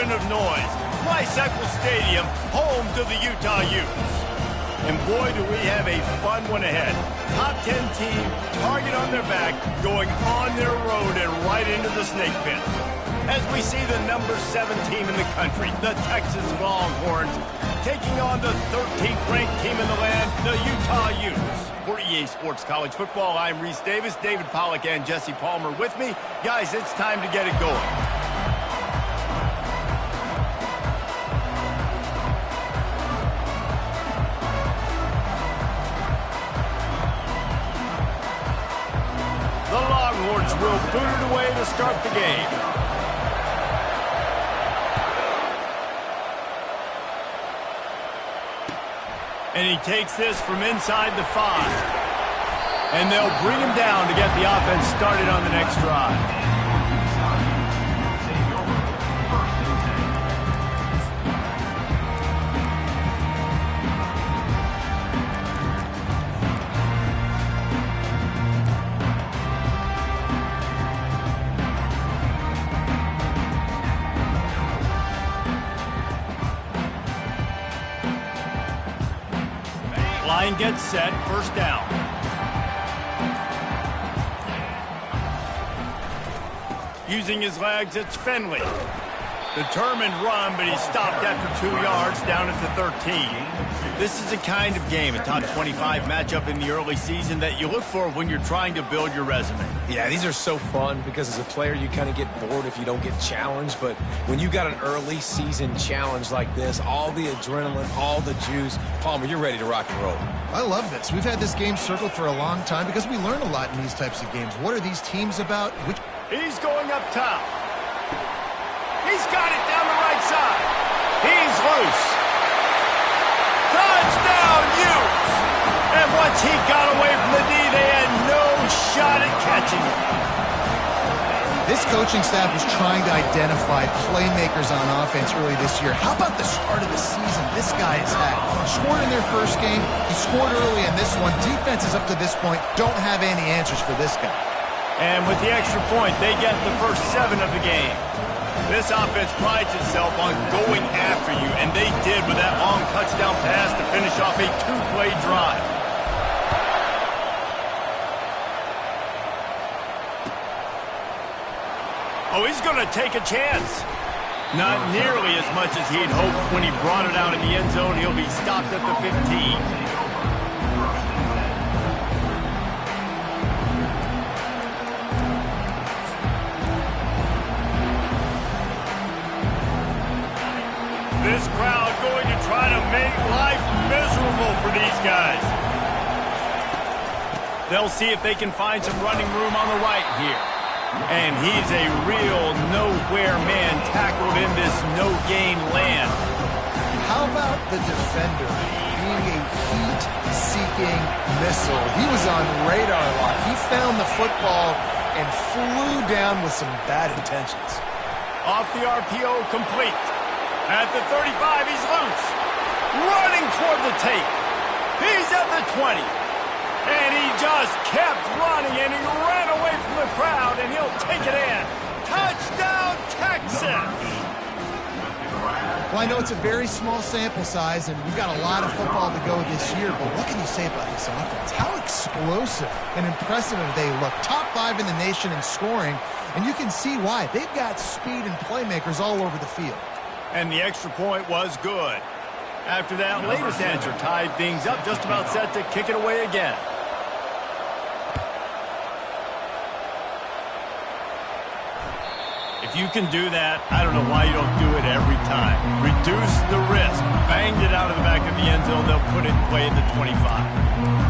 mountain of noise. Bicycle Stadium, home to the Utah Utes. And boy, do we have a fun one ahead. Top 10 team, target on their back, going on their road and right into the snake pit. As we see the number 7 team in the country, the Texas Longhorns, taking on the 13th ranked team in the land, the Utah Utes. For EA Sports College Football, I'm Reese Davis, David Pollack and Jesse Palmer with me. Guys, it's time to get it going. The Longhorns will boot it away to start the game. And he takes this from inside the 5. And they'll bring him down to get the offense started on the next drive. Line gets set, first down. Using his legs, it's Finley. Determined run, but he stopped after 2 yards down at the 13. This is the kind of game, a top 25 matchup in the early season that you look for when you're trying to build your resume. Yeah, these are so fun because as a player, you kind of get bored if you don't get challenged. But when you got an early season challenge like this, all the adrenaline, all the juice, Palmer, you're ready to rock and roll. I love this. We've had this game circled for a long time because we learn a lot in these types of games. What are these teams about? He's going up top. He's got it down the right side. He's loose. Touchdown, Utes! And once he got away from the D, they had no shot at catching him. This coaching staff was trying to identify playmakers on offense early this year. How about the start of the season this guy has had? Scored in their first game. He scored early in this one. Defenses up to this point don't have any answers for this guy. And with the extra point, they get the first 7 of the game. This offense prides itself on going after you, and they did with that long touchdown pass to finish off a 2-play drive. Oh, he's going to take a chance. Not nearly as much as he'd hoped when he brought it out in the end zone. He'll be stopped at the 15. This crowd going to try to make life miserable for these guys. They'll see if they can find some running room on the right here. And he's a real nowhere man tackled in this no-gain land. How about the defender being a heat-seeking missile? He was on radar lock. He found the football and flew down with some bad intentions. Off the RPO, complete. At the 35, he's loose. Running toward the tape. He's at the 20. And he just kept running, and he ran away from the crowd, and he'll take it in. Touchdown, Texas! Well, I know it's a very small sample size, and we've got a lot of football to go this year, but what can you say about this offense? How explosive and impressive they look. Top 5 in the nation in scoring, and you can see why. They've got speed and playmakers all over the field. And the extra point was good. After that latest answer tied things up, just about set to kick it away again. If you can do that, I don't know why you don't do it every time. Reduce the risk. Banged it out of the back of the end zone. They'll put it in play at the 25.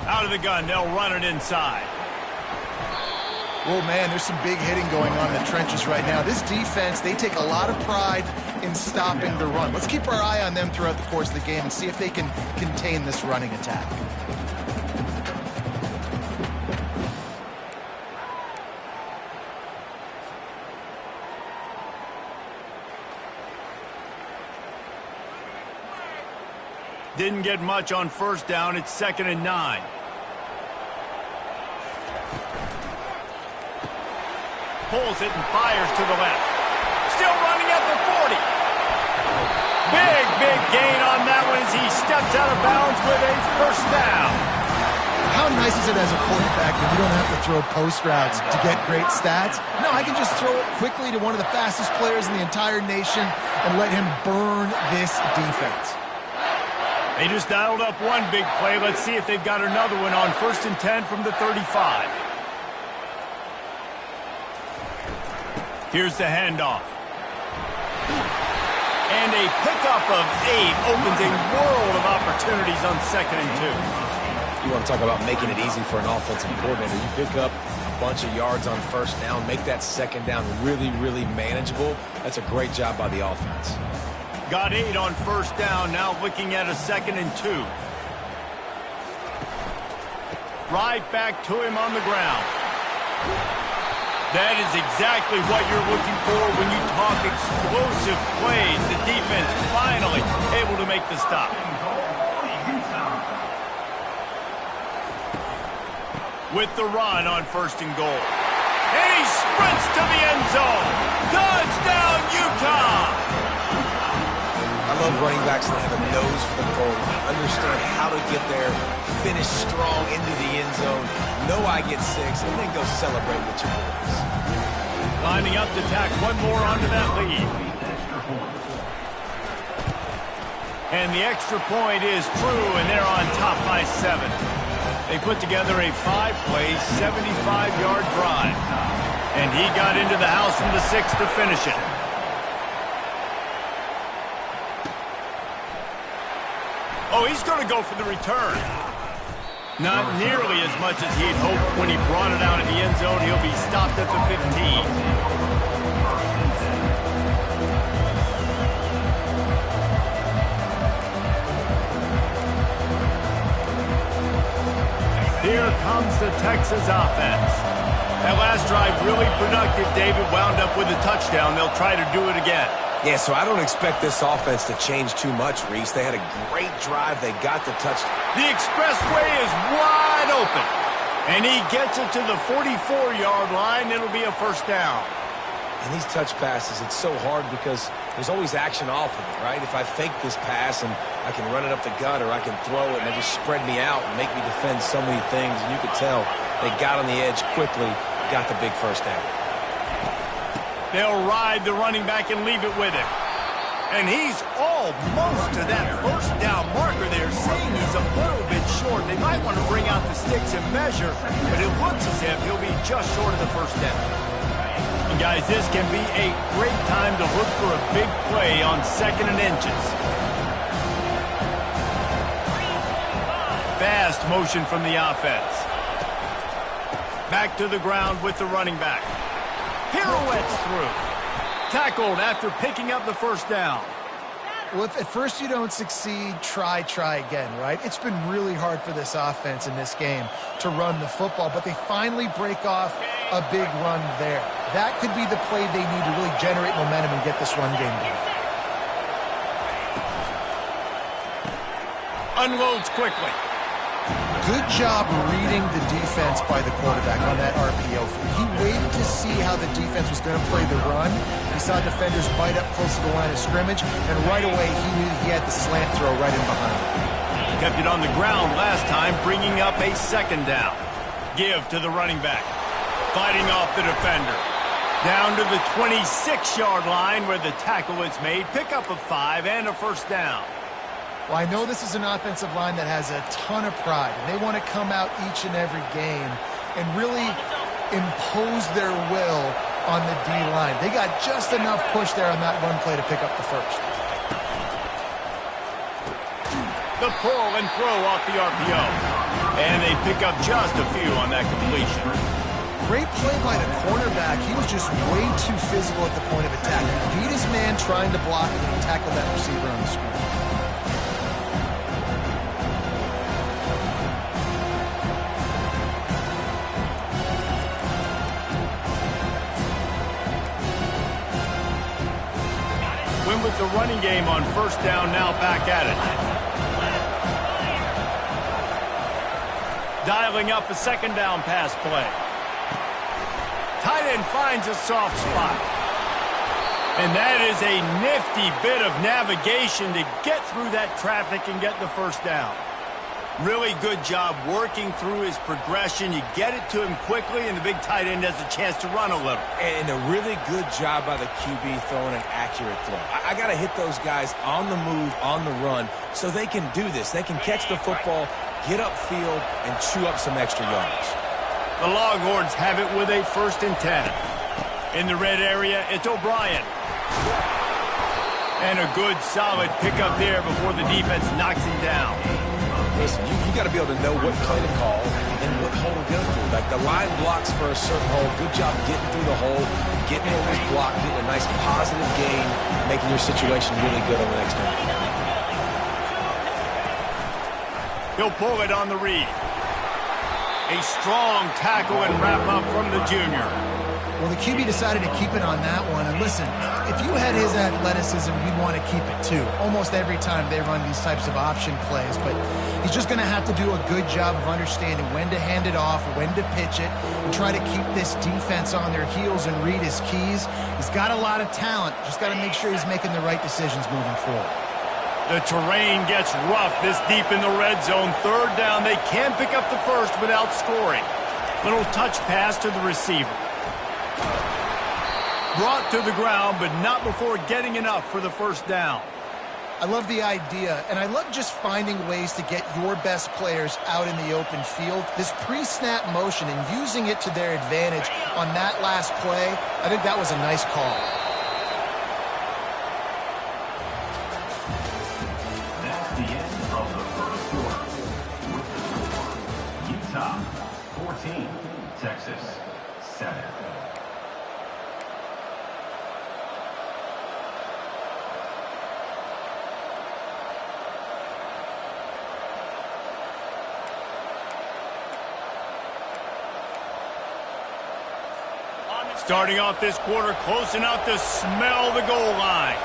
Out of the gun, they'll run it inside. Oh, man, there's some big hitting going on in the trenches right now. This defense, they take a lot of pride in stopping the run. Let's keep our eye on them throughout the course of the game and see if they can contain this running attack. Didn't get much on first down. It's 2nd and 9. Pulls it and fires to the left. Still running at the 40. Big gain on that one as he steps out of bounds with a first down. How nice is it as a quarterback when you don't have to throw post routes to get great stats? No, I can just throw it quickly to one of the fastest players in the entire nation and let him burn this defense. They just dialed up one big play. Let's see if they've got another one on 1st and 10 from the 35. Here's the handoff. And a pickup of 8 opens a world of opportunities on 2nd and 2. You want to talk about making it easy for an offensive coordinator. You pick up a bunch of yards on first down, make that second down really manageable. That's a great job by the offense. Got 8 on first down, now looking at a 2nd and 2. Right back to him on the ground. That is exactly what you're looking for when you talk explosive plays. The defense finally able to make the stop. With the run on 1st and goal. And he sprints to the end zone. Touchdown, Utah! I love running backs that have a nose for the goal. Understand how to get there, finish strong into the end zone, know I get 6, and then go celebrate with your boys. Lining up to tack one more onto that lead. And the extra point is true, and they're on top by 7. They put together a 5-play, 75-yard drive. And he got into the house from the 6 to finish it. Oh, he's going to go for the return. Not nearly as much as he had hoped when he brought it out of the end zone. He'll be stopped at the 15. Here comes the Texas offense. That last drive really productive. David wound up with a touchdown. They'll try to do it again. Yeah, so I don't expect this offense to change too much, Reese. They had a great drive. They got the touchdown. The expressway is wide open. And he gets it to the 44-yard line. It'll be a first down. And these touch passes, it's so hard because there's always action off of it, right? If I fake this pass and I can run it up the gut or I can throw it and they just spread me out and make me defend so many things, and you could tell they got on the edge quickly, got the big first down. They'll ride the running back and leave it with him. And he's almost to that first down marker there, saying he's a little bit short. They might want to bring out the sticks and measure, but it looks as if he'll be just short of the first down. And guys, this can be a great time to look for a big play on 2nd and inches. Fast motion from the offense. Back to the ground with the running back. Pirouettes through. Tackled after picking up the first down. Well, if at first you don't succeed, try again, right? It's been really hard for this offense in this game to run the football, but they finally break off a big run there. That could be the play they need to really generate momentum and get this run game going. Unloads quickly. Good job reading the defense by the quarterback on that RPO. He waited to see how the defense was going to play the run. He saw defenders bite up close to the line of scrimmage, and right away he knew he had the slant throw right in behind him. Kept it on the ground last time, bringing up a second down. Give to the running back. Fighting off the defender. Down to the 26-yard line where the tackle is made. Pick up a 5 and a first down. Well, I know this is an offensive line that has a ton of pride, and they want to come out each and every game and really impose their will on the D-line. They got just enough push there on that run play to pick up the first. The pull and throw off the RPO. And they pick up just a few on that completion. Great play by the cornerback. He was just way too physical at the point of attack. He beat his man trying to block him and tackle that receiver on the screen. With the running game on first down, now back at it. dialing up a second down pass play. Tight end finds a soft spot. And that is a nifty bit of navigation to get through that traffic and get the first down. Really good job working through his progression. You get it to him quickly, and the big tight end has a chance to run a little. And a really good job by the QB throwing an accurate throw. I got to hit those guys on the move, on the run, so they can do this. They can catch the football, get upfield, and chew up some extra yards. The Longhorns have it with a 1st and 10. In the red area, it's O'Brien. And a good, solid pickup there before the defense knocks him down. Listen, you got to be able to know what play to call and what hole to go through. Like the line blocks for a certain hole. Good job getting through the hole, getting over his block, getting a nice positive gain, making your situation really good on the next time. He'll pull it on the read. A strong tackle and wrap up from the junior. Well, the QB decided to keep it on that one. And listen, if you had his athleticism, you'd want to keep it too. Almost every time they run these types of option plays. But he's just going to have to do a good job of understanding when to hand it off, when to pitch it, and try to keep this defense on their heels and read his keys. He's got a lot of talent. Just got to make sure he's making the right decisions moving forward. The terrain gets rough this deep in the red zone. 3rd down. They can pick up the first without scoring. Little touch pass to the receiver. Brought to the ground, but not before getting enough for the first down. I love the idea, and I love just finding ways to get your best players out in the open field. This pre-snap motion and using it to their advantage on that last play, I think that was a nice call. That's the end of the first quarter. With the score, Utah 14, Texas 7. Starting off this quarter close enough to smell the goal line.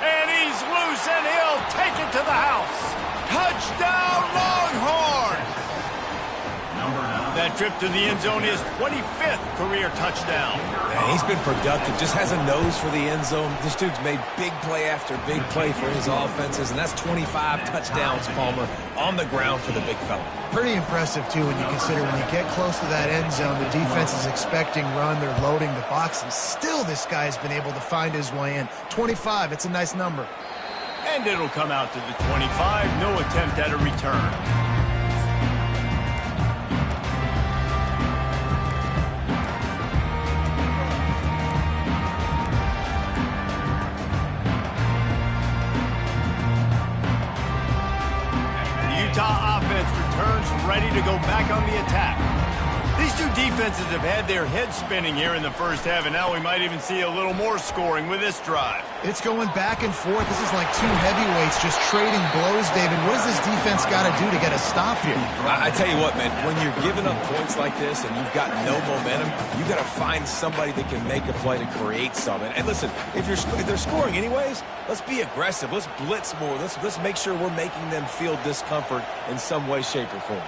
And he's loose, and he'll take it to the house. Touchdown, Longhorns! That trip to the end zone is 25th career touchdown. Man, he's been productive, just has a nose for the end zone. This dude's made big play after big play for his offenses, and that's 25 touchdowns, Palmer, on the ground for the big fella. Pretty impressive, too, when you consider when you get close to that end zone, the defense is expecting run, they're loading the box, and still this guy's been able to find his way in. 25, it's a nice number. And it'll come out to the 25, no attempt at a return. Utah offense returns ready to go back on the attack. These two defenses have had their heads spinning here in the first half, and now we might even see a little more scoring with this drive. It's going back and forth. This is like two heavyweights just trading blows, David. What does this defense got to do to get a stop here? I tell you what, man, when you're giving up points like this and you've got no momentum, you got to find somebody that can make a play to create something. And listen, if they're scoring anyways, let's be aggressive. Let's blitz more. Let's make sure we're making them feel discomfort in some way, shape, or form.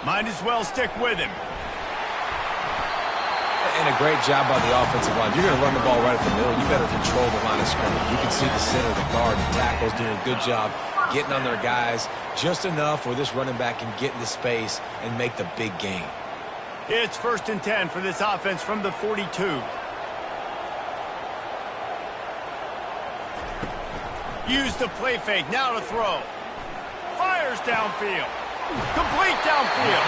Might as well stick with him. And a great job by the offensive line. You're going to run the ball right at the middle. You better control the line of scrimmage. You can see the center, the guard, the tackles doing a good job getting on their guys just enough where this running back can get into space and make the big gain. It's 1st and 10 for this offense from the 42. Use the play fake. Now to throw. Fires downfield. Complete downfield.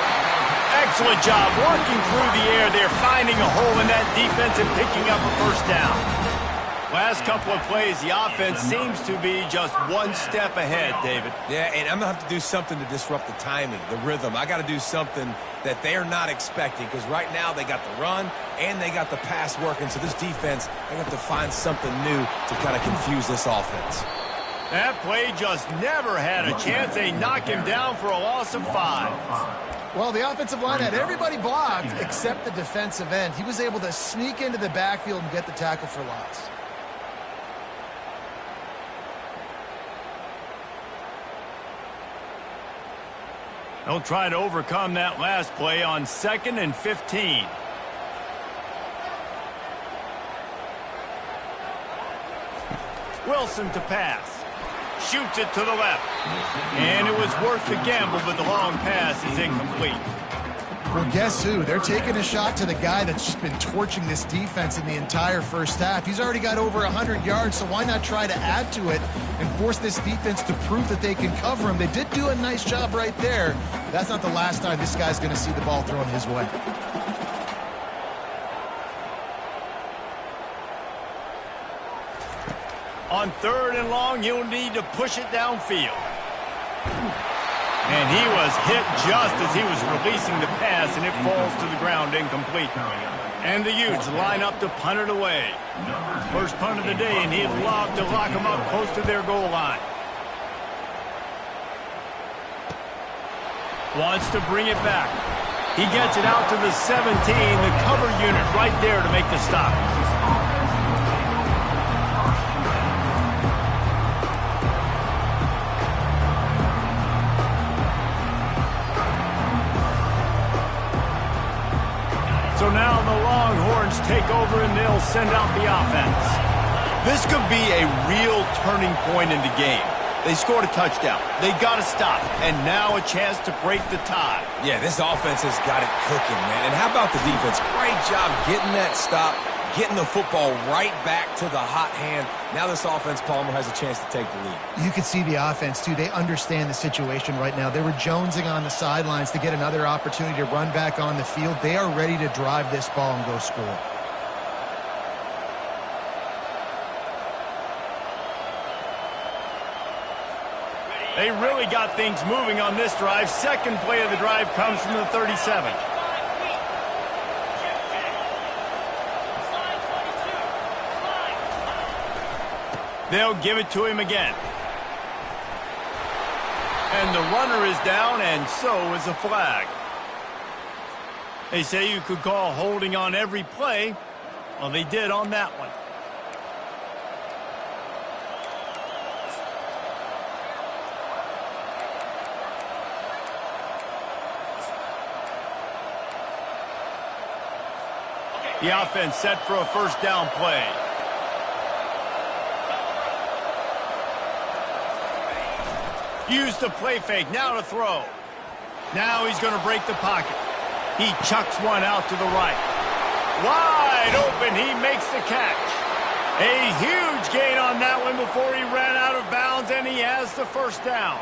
Excellent job working through the air there, finding a hole in that defense and picking up a first down. Last couple of plays, the offense seems to be just one step ahead, David. Yeah, and I'm going to have to do something to disrupt the timing, the rhythm. I got to do something that they're not expecting, because right now they got the run and they got the pass working. So this defense, they have to find something new to kind of confuse this offense. That play just never had a chance. They knock him down for a loss of 5. Well, the offensive line had everybody blocked except the defensive end. He was able to sneak into the backfield and get the tackle for loss. They'll try to overcome that last play on 2nd and 15. Wilson to pass. Shoots it to the left. And it was worth the gamble, but the long pass is incomplete. Well, guess who? They're taking a shot to the guy that's just been torching this defense in the entire first half. He's already got over 100 yards, so why not try to add to it and force this defense to prove that they can cover him? They did do a nice job right there. That's not the last time this guy's going to see the ball thrown his way. On 3rd and long, you'll need to push it downfield. And he was hit just as he was releasing the pass, and it falls to the ground incomplete. And the Utes line up to punt it away. First punt of the day, and he'd love to lock them up close to their goal line. Wants to bring it back. He gets it out to the 17, the cover unit right there to make the stop. So now the Longhorns take over and they'll send out the offense. This could be a real turning point in the game. They scored a touchdown. They got to stop. And now a chance to break the tie. Yeah, this offense has got it cooking, man. And how about the defense? Great job getting that stop, getting the football right back to the hot hand. Now this offense, Palmer, has a chance to take the lead. You can see the offense, too. They understand the situation right now. They were jonesing on the sidelines to get another opportunity to run back on the field. They are ready to drive this ball and go score. They really got things moving on this drive. Second play of the drive comes from the 37. They'll give it to him again. And the runner is down, and so is a flag. They say you could call holding on every play. Well, they did on that one. The offense set for a first down play. Use the play fake, now to throw. Now he's going to break the pocket. He chucks one out to the right. Wide open, he makes the catch. A huge gain on that one before he ran out of bounds, and he has the first down.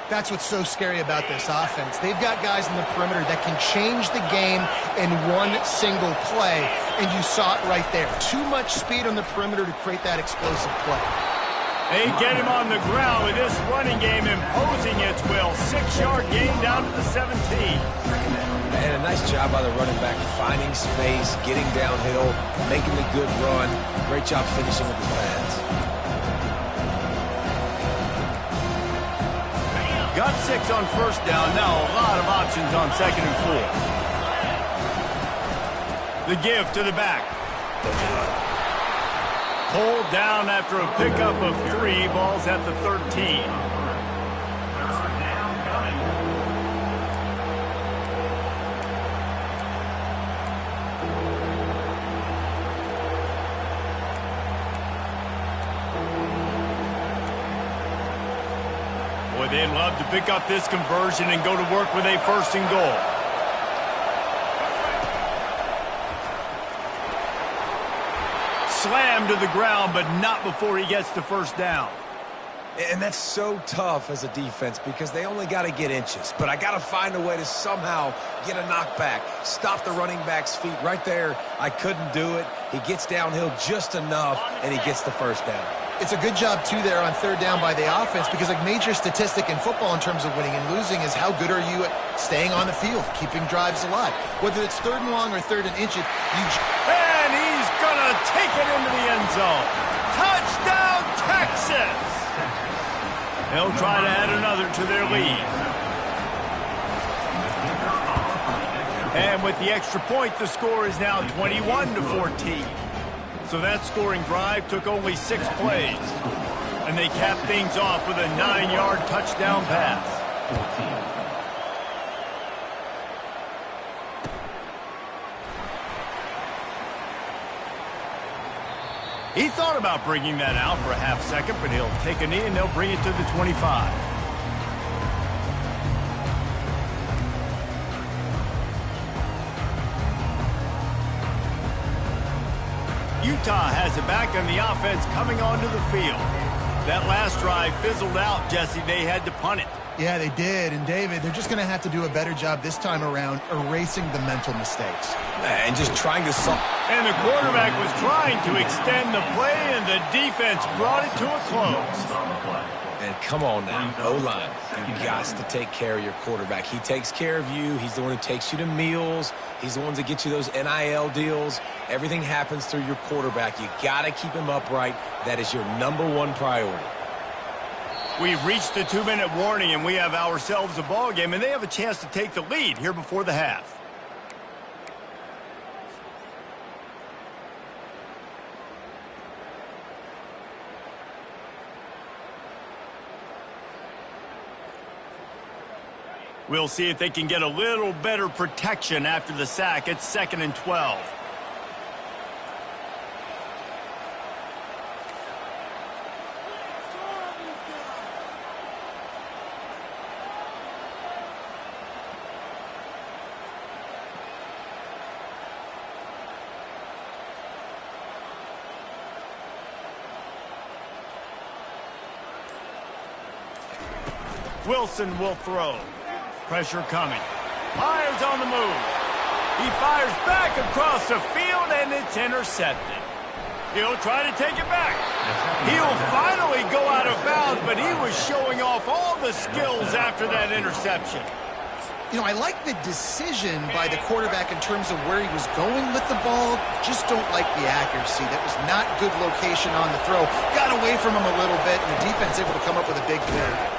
That's what's so scary about this offense. They've got guys in the perimeter that can change the game in one single play, and you saw it right there. Too much speed on the perimeter to create that explosive play. They get him on the ground with this running game imposing its will. 6-yard gain down to the 17. And a nice job by the running back, finding space, getting downhill, making a good run. Great job finishing with his pads. Got 6 on first down. Now a lot of options on 2nd and 4. The give to the back. Pulled down after a pickup of 3. Ball's at the 13. Boy, they'd love to pick up this conversion and go to work with a 1st and goal. Slammed to the ground, but not before he gets the first down. And that's so tough as a defense because they only got to get inches. But I got to find a way to somehow get a knockback, stop the running back's feet. Right there, I couldn't do it. He gets downhill just enough, and he gets the first down. It's a good job, too, there on 3rd down by the offense because a major statistic in football in terms of winning and losing is how good are you at staying on the field, keeping drives alive. Whether it's 3rd and long or 3rd and inches, and he's going to take it into the end zone. Touchdown, Texas! They'll try to add another to their lead. And with the extra point, the score is now 21-14. So that scoring drive took only 6 plays. And they capped things off with a 9-yard touchdown pass. He thought about bringing that out for a half second, but he'll take a knee and they'll bring it to the 25. Utah has it back on the offense coming onto the field. That last drive fizzled out, Jesse. They had to punt it. Yeah, they did. And, David, they're just going to have to do a better job this time around erasing the mental mistakes. And just trying to solve. And the quarterback was trying to extend the play, and the defense brought it to a close. And come on now, O-line, you got to take care of your quarterback. He takes care of you. He's the one who takes you to meals. He's the one that gets you those NIL deals. Everything happens through your quarterback. You got to keep him upright. That is your #1 priority. We've reached the 2-minute warning, and we have ourselves a ball game, and they have a chance to take the lead here before the half. We'll see if they can get a little better protection after the sack. It's 2nd and 12. Wilson will throw. Pressure coming. Myers on the move. He fires back across the field, and it's intercepted. He'll try to take it back. He'll finally go out of bounds, but he was showing off all the skills after that interception. You know, I like the decision by the quarterback in terms of where he was going with the ball. Just don't like the accuracy. That was not good location on the throw. Got away from him a little bit, and the defense able to come up with a big play.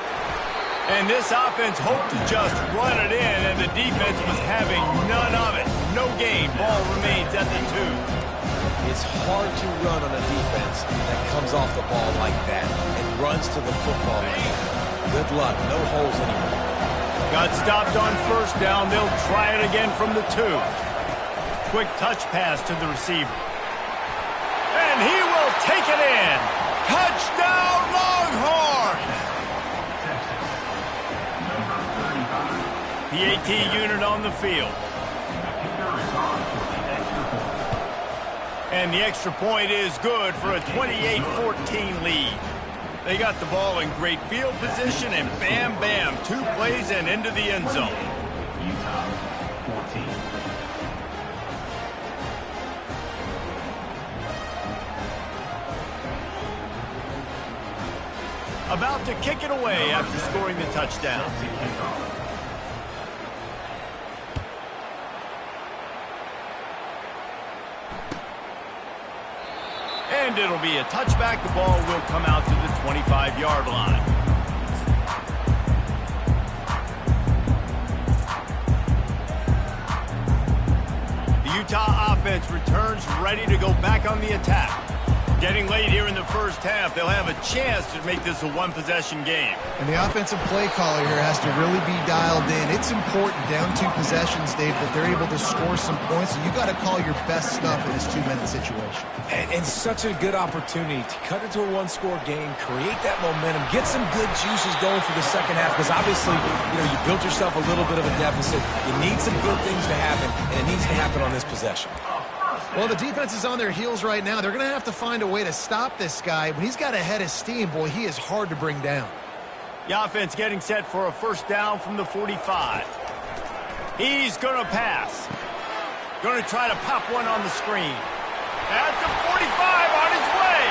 And this offense hoped to just run it in, and the defense was having none of it. No gain. Ball remains at the 2. It's hard to run on a defense that comes off the ball like that and runs to the football like that. Good luck. No holes anymore. Got stopped on 1st down. They'll try it again from the 2. Quick touch pass to the receiver. And he will take it in. Touchdown, Longhorns! PAT unit on the field. And the extra point is good for a 28-14 lead. They got the ball in great field position, and bam, bam, 2 plays and into the end zone. Utah 14. About to kick it away after scoring the touchdown. And it'll be a touchback. The ball will come out to the 25-yard line. The Utah offense returns ready to go back on the attack. Getting late here in the first half, they'll have a chance to make this a one-possession game. And the offensive play caller here has to really be dialed in. It's important, down 2 possessions, Dave, that they're able to score some points. So you got to call your best stuff in this 2-minute situation. And such a good opportunity to cut into a 1-score game, create that momentum, get some good juices going for the second half, because obviously, you built yourself a little bit of a deficit. You need some good things to happen, and it needs to happen on this possession. Well, the defense is on their heels right now. They're going to have to find a way to stop this guy. When he's got a head of steam, boy, he is hard to bring down. The offense getting set for a 1st down from the 45. He's going to pass. Going to try to pop one on the screen. At the 45 on his way.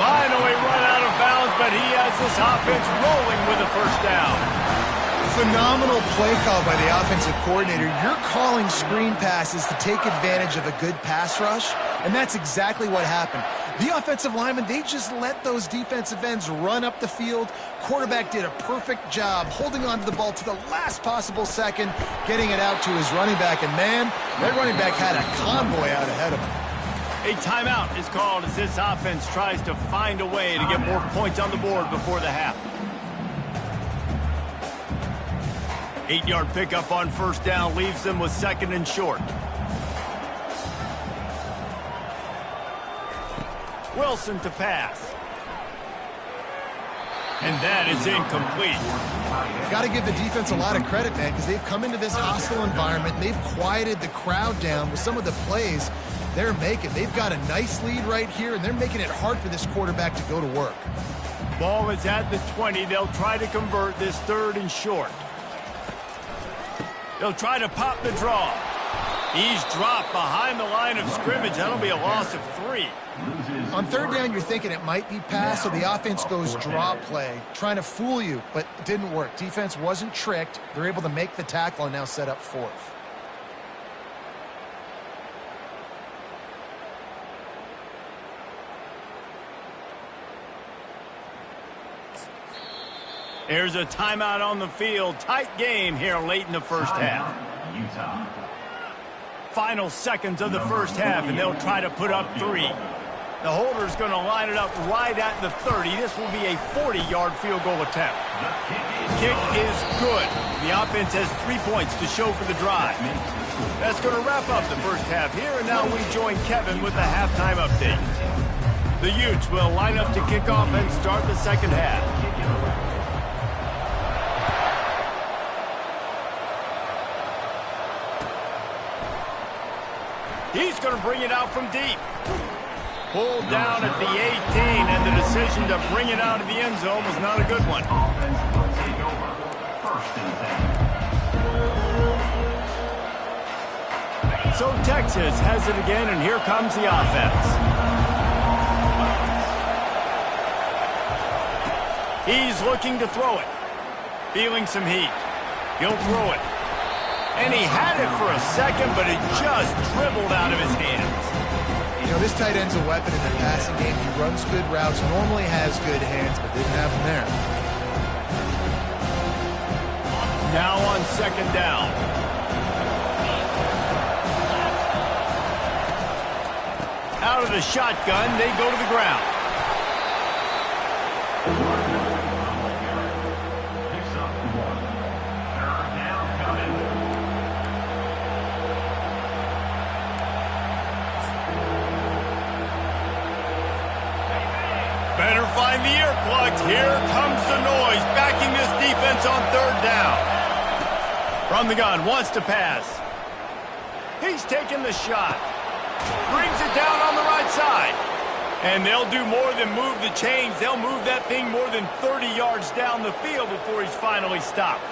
Finally run out of bounds, but he has this offense rolling with a 1st down. Phenomenal play call by the offensive coordinator. You're calling screen passes to take advantage of a good pass rush, and that's exactly what happened. The offensive linemen, they just let those defensive ends run up the field. Quarterback did a perfect job holding on to the ball to the last possible second, getting it out to his running back, and man, that running back had a convoy out ahead of him. A timeout is called as this offense tries to find a way to get more points on the board before the half. 8-yard pickup on 1st down leaves them with 2nd and short. Wilson to pass. And that is incomplete. Got to give the defense a lot of credit, man, because they've come into this hostile environment. They've quieted the crowd down with some of the plays they're making. They've got a nice lead right here, and they're making it hard for this quarterback to go to work. Ball is at the 20. They'll try to convert this 3rd and short. They'll try to pop the draw. He's dropped behind the line of scrimmage. That'll be a loss of 3. On 3rd down, you're thinking it might be pass, so the offense goes draw play, trying to fool you, but it didn't work. Defense wasn't tricked. They're able to make the tackle and now set up 4th. There's a timeout on the field. Tight game here late in the first half. Utah. Final seconds of the first half, and they'll try to put up 3. The holder's going to line it up right at the 30. This will be a 40-yard field goal attempt. Kick is good. The offense has 3 points to show for the drive. That's going to wrap up the first half here, and now we join Kevin with the halftime update. The Utes will line up to kick off and start the second half. He's going to bring it out from deep. Pulled down at the 18, and the decision to bring it out of the end zone was not a good one. So Texas has it again, and here comes the offense. He's looking to throw it. Feeling some heat. He'll throw it. And he had it for a second, but it just dribbled out of his hands. You know, this tight end's a weapon in the passing game. He runs good routes, normally has good hands, but didn't have them there. Now on 2nd down. Out of the shotgun, they go to the ground. Better find the earplugs. Here comes the noise, backing this defense on 3rd down. From the gun, wants to pass. He's taking the shot. Brings it down on the right side. And they'll do more than move the chains. They'll move that thing more than 30 yards down the field before he's finally stopped.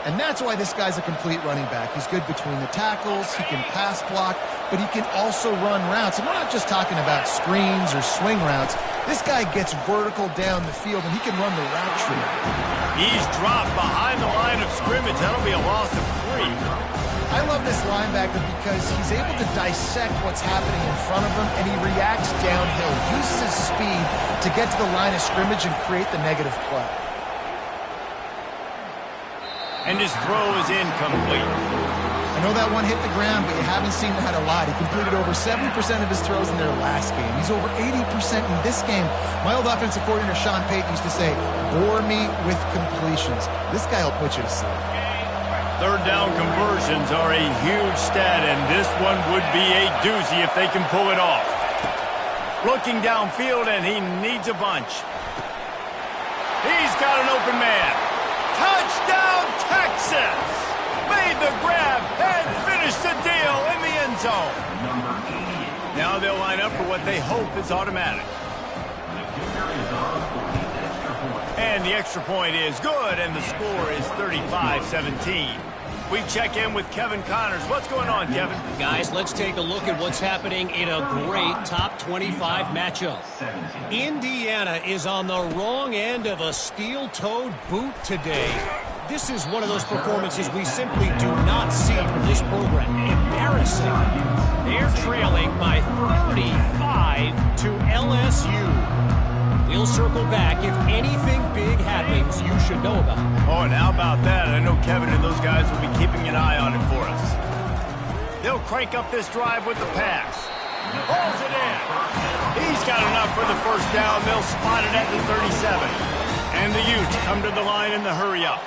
And that's why this guy's a complete running back. He's good between the tackles, he can pass block, but he can also run routes. And we're not just talking about screens or swing routes. This guy gets vertical down the field, and he can run the route tree. He's dropped behind the line of scrimmage. That'll be a loss of 3. I love this linebacker because he's able to dissect what's happening in front of him, and he reacts downhill, uses his speed to get to the line of scrimmage and create the negative play. And his throw is incomplete. I know that one hit the ground, but you haven't seen that a lot. He completed over 70% of his throws in their last game. He's over 80% in this game. My old offensive coordinator, Sean Payton, used to say, bore me with completions. This guy will put you to sleep. 3rd down conversions are a huge stat, and this one would be a doozy if they can pull it off. Looking downfield, and he needs a bunch. He's got an open man. Touchdown, Texas! Made the grab and finished the deal in the end zone. Now they'll line up for what they hope is automatic. And the extra point is good, and the score is 35-17. We check in with Kevin Connors. What's going on, Kevin? Guys, let's take a look at what's happening in a great top 25 matchup. Indiana is on the wrong end of a steel-toed boot today. This is one of those performances we simply do not see from this program. Embarrassing. They're trailing by 35 to LSU. We'll circle back. If anything big happens, you should know about it. Oh, and how about that? I know Kevin and those guys will be keeping an eye on it for us. They'll crank up this drive with the pass. Holds it in. He's got enough for the 1st down. They'll spot it at the 37. And the Utes come to the line in the hurry up.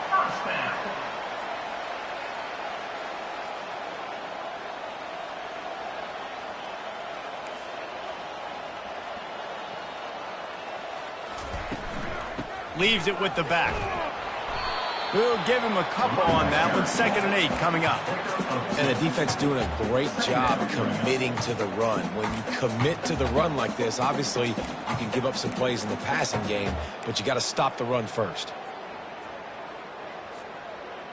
Leaves it with the back. We'll give him a couple on that one. 2nd and 8 coming up. And the defense doing a great job committing to the run. When you commit to the run like this, obviously you can give up some plays in the passing game, but you got to stop the run first.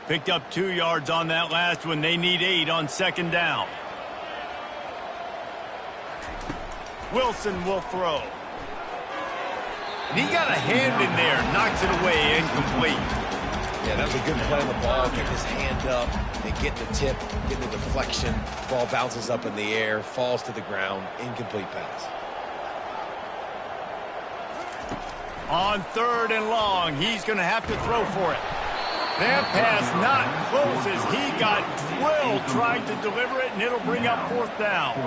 Picked up 2 yards on that last one. They need 8 on 2nd down. Wilson will throw. And he got a hand in there. Knocks it away. Incomplete. Yeah, that was a good play on the ball. Get his hand up and get the tip, get the deflection. Ball bounces up in the air, falls to the ground. Incomplete pass. On 3rd and long, he's going to have to throw for it. That pass not close as he got drilled trying to deliver it, and it'll bring up 4th down.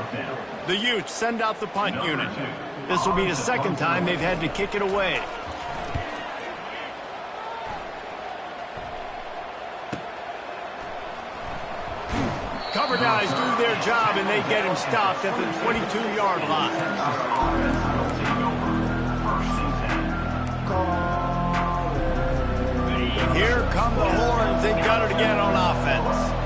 The Utes send out the punt unit. This will be the 2nd time they've had to kick it away. Cover guys do their job, and they get him stopped at the 22-yard line. Here come the horns. They've got it again on offense.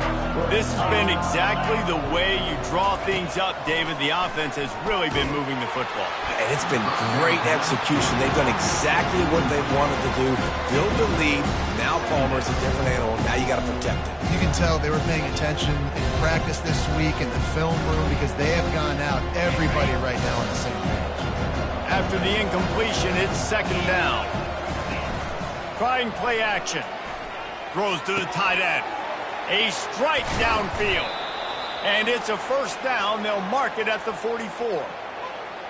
This has been exactly the way you draw things up, David. The offense has really been moving the football. And it's been great execution. They've done exactly what they've wanted to do. Build the lead. Now Palmer's a different animal. Now you got to protect it. You can tell they were paying attention in practice this week in the film room because they have gone out, everybody right now on the same page. After the incompletion, it's 2nd down. Trying play action. Throws to the tight end. A strike downfield. And it's a 1st down. They'll mark it at the 44.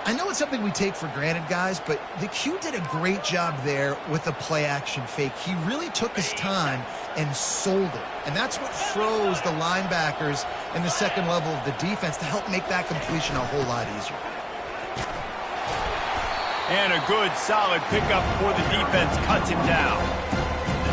I know it's something we take for granted, guys, but the Q did a great job there with the play-action fake. He really took his time and sold it. And that's what froze the linebackers in the 2nd level of the defense to help make that completion a whole lot easier. And a good, solid pickup before the defense cuts him down.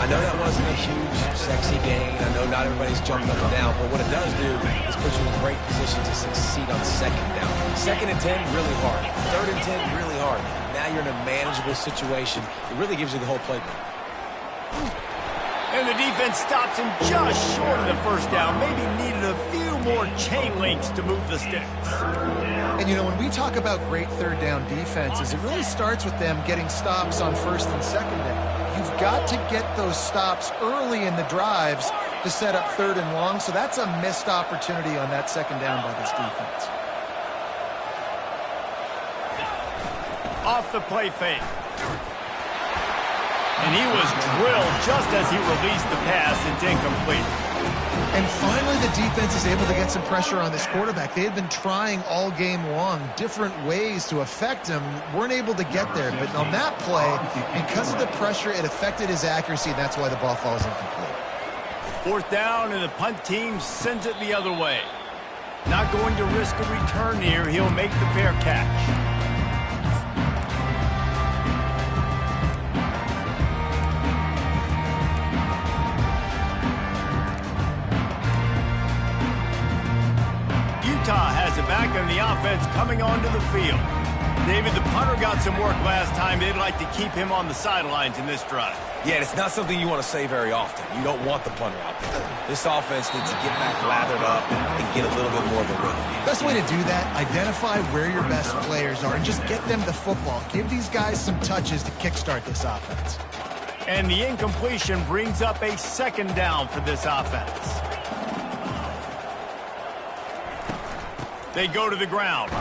I know that wasn't a huge, sexy gain. I know not everybody's jumping up and down, but what it does do is put you in a great position to succeed on 2nd down. 2nd and 10, really hard. 3rd and 10, really hard. Now you're in a manageable situation. It really gives you the whole playbook. And the defense stops him just short of the 1st down. Maybe needed a few more chain links to move the sticks. And, you know, when we talk about great 3rd down defenses, it really starts with them getting stops on 1st and 2nd down. You've got to get those stops early in the drives to set up 3rd and long, so that's a missed opportunity on that 2nd down by this defense. Off the play fake. And he was drilled just as he released the pass. It's incomplete. And finally, the defense is able to get some pressure on this quarterback. They had been trying all game long different ways to affect him. Weren't able to get there. But on that play, because of the pressure, it affected his accuracy. That's why the ball falls incomplete. 4th down, and the punt team sends it the other way. Not going to risk a return here. He'll make the fair catch. Utah has it back on the offense coming onto the field. David, the punter got some work last time. They'd like to keep him on the sidelines in this drive. Yeah, it's not something you want to say very often. You don't want the punter out there. This offense needs to get back lathered up and get a little bit more of a rhythm. Best way to do that, identify where your best players are and just get them the football. Give these guys some touches to kickstart this offense. And the incompletion brings up a 2nd down for this offense. They go to the ground.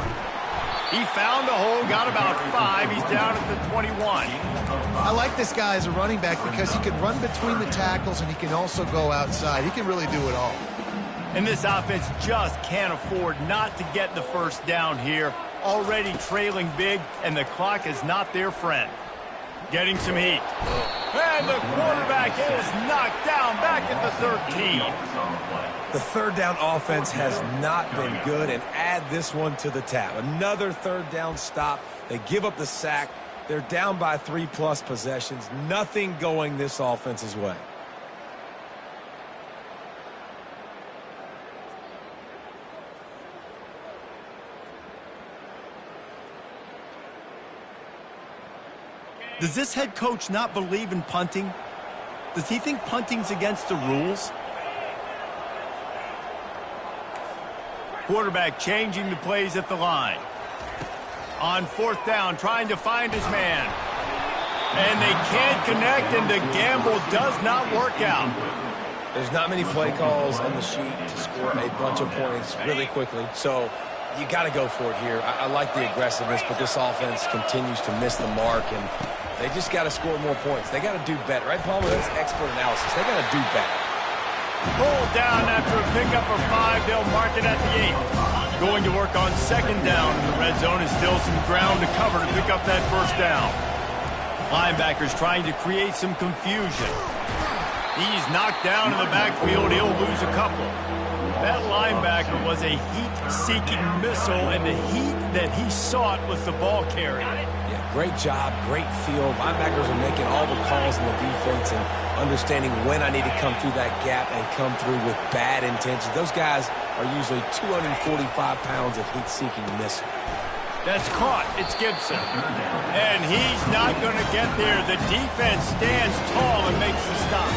He found a hole, got about 5. He's down at the 21. I like this guy as a running back because he can run between the tackles and he can also go outside. He can really do it all. And this offense just can't afford not to get the 1st down here. Already trailing big, and the clock is not their friend. Getting some heat. And the quarterback is knocked down back at the 13. The 3rd down offense has not been good, and add this one to the tab. Another 3rd down stop. They give up the sack. They're down by 3+ possessions. Nothing going this offense's way. Does this head coach not believe in punting? Does he think punting's against the rules? Quarterback changing the plays at the line. On fourth down, trying to find his man. And they can't connect, and the gamble does not work out. There's not many play calls on the sheet to score a bunch of points really quickly, so you got to go for it here. I like the aggressiveness, but this offense continues to miss the mark, and they just got to score more points. They got to do better, right, Palmer? That's expert analysis. They got to do better. Pulled down after a pickup of 5. They'll mark it at the 8. Going to work on second down. The red zone is still some ground to cover to pick up that first down. Linebackers trying to create some confusion. He's knocked down in the backfield. He'll lose a couple. That linebacker was a heat-seeking missile, and the heat that he sought was the ball carrier. Yeah, great job, great field. Linebackers are making all the calls in the defense and understanding when I need to come through that gap and come through with bad intentions. Those guys are usually 245 pounds of heat-seeking missile. That's caught. It's Gibson. And he's not going to get there. The defense stands tall and makes the stop.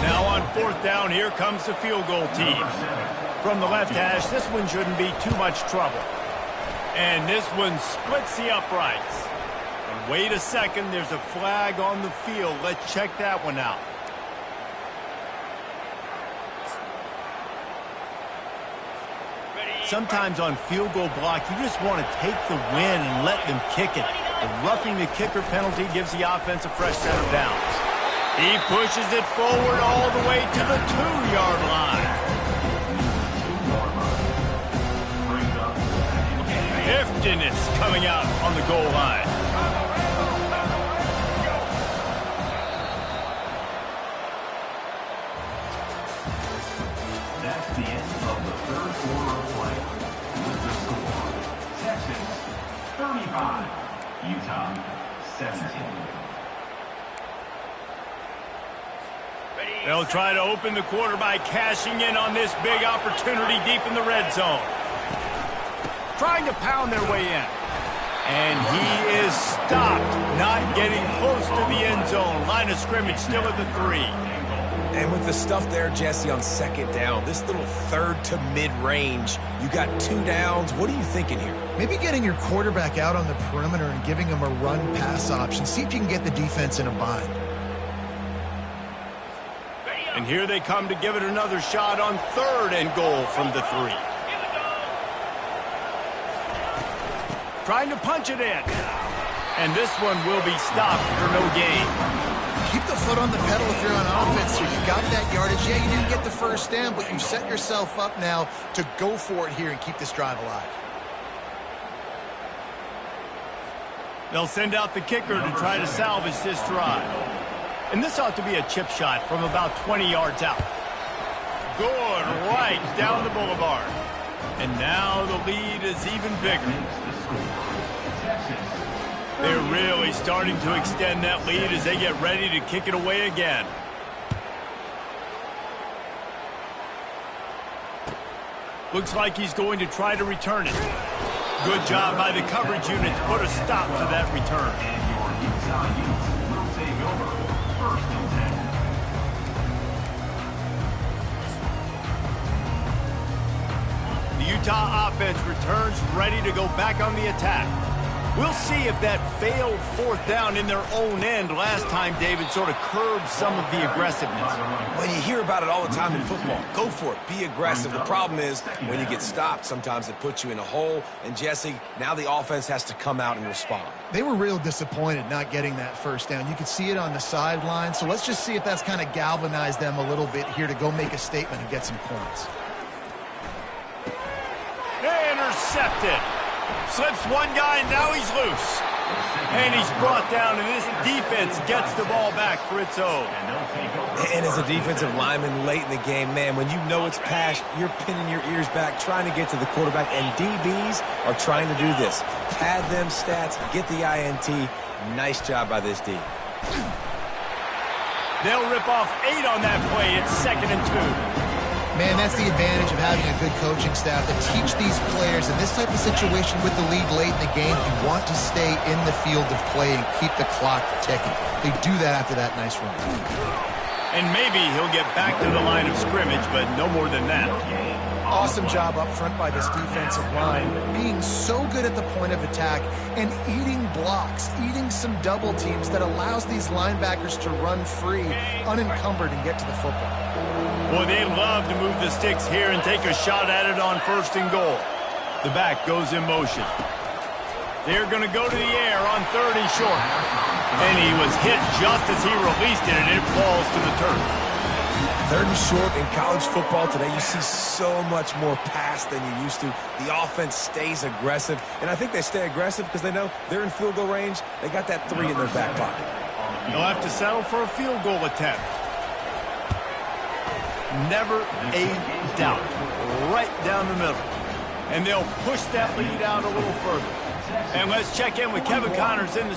Now on fourth down, here comes the field goal team. From the left hash, this one shouldn't be too much trouble. And this one splits the uprights. And wait a second, there's a flag on the field. Let's check that one out. Sometimes on field goal block, you just want to take the win and let them kick it. The roughing the kicker penalty gives the offense a fresh set of downs. He pushes it forward all the way to the 2-yard line. Heftiness coming out on the goal line. That's the end of the third quarter of play. With the score, Texas 35, Utah 17. They'll try to open the quarter by cashing in on this big opportunity deep in the red zone. Trying to pound their way in. And he is stopped, not getting close to the end zone. Line of scrimmage still at the 3. And with the stuff there, Jesse, on second down, this little third to mid-range, you got 2 downs. What are you thinking here? Maybe getting your quarterback out on the perimeter and giving him a run-pass option. See if you can get the defense in a bind. And here they come to give it another shot on third and goal from the 3. Trying to punch it in. And this one will be stopped for no gain. Keep the foot on the pedal if you're on offense here. You got that yardage. Yeah, you didn't get the first down, but you've set yourself up now to go for it here and keep this drive alive. They'll send out the kicker to try to salvage this drive. And this ought to be a chip shot from about 20 yards out. Good, right down the boulevard. And now the lead is even bigger. They're really starting to extend that lead as they get ready to kick it away again. Looks like he's going to try to return it. Good job by the coverage unit to put a stop to that return. The Utah offense returns ready to go back on the attack. We'll see if that failed fourth down in their own end last time, David, sort of curbed some of the aggressiveness. When you hear about it all the time in football, go for it, be aggressive. The problem is when you get stopped, sometimes it puts you in a hole. And, Jesse, now the offense has to come out and respond. They were real disappointed not getting that first down. You could see it on the sideline. So let's just see if that's kind of galvanized them a little bit here to go make a statement and get some points. Intercepted. Slips one guy, and now he's loose. And he's brought down, and this defense gets the ball back for its own. And as a defensive lineman late in the game, man, when you know it's pass, you're pinning your ears back, trying to get to the quarterback, and DBs are trying to do this. Pad them stats, get the INT. Nice job by this D. They'll rip off 8 on that play. It's 2nd and 2. Man, that's the advantage of having a good coaching staff that teach these players in this type of situation with the lead late in the game. You want to stay in the field of play and keep the clock ticking. They do that after that nice run. And maybe he'll get back to the line of scrimmage, but no more than that. Awesome job up front by this defensive line, being so good at the point of attack and eating blocks, eating some double teams that allows these linebackers to run free, unencumbered, and get to the football. Boy, they love to move the sticks here and take a shot at it on 1st and goal. The back goes in motion. They're going to go to the air on 3rd and short. And he was hit just as he released it, and it falls to the turf. 3rd and short in college football today, you see so much more pass than you used to. The offense stays aggressive, and I think they stay aggressive because they know they're in field goal range. They got that 3 in their back pocket. They'll have to settle for a field goal attempt. Never a doubt. Right down the middle. And they'll push that lead out a little further. And let's check in with Kevin Connors in the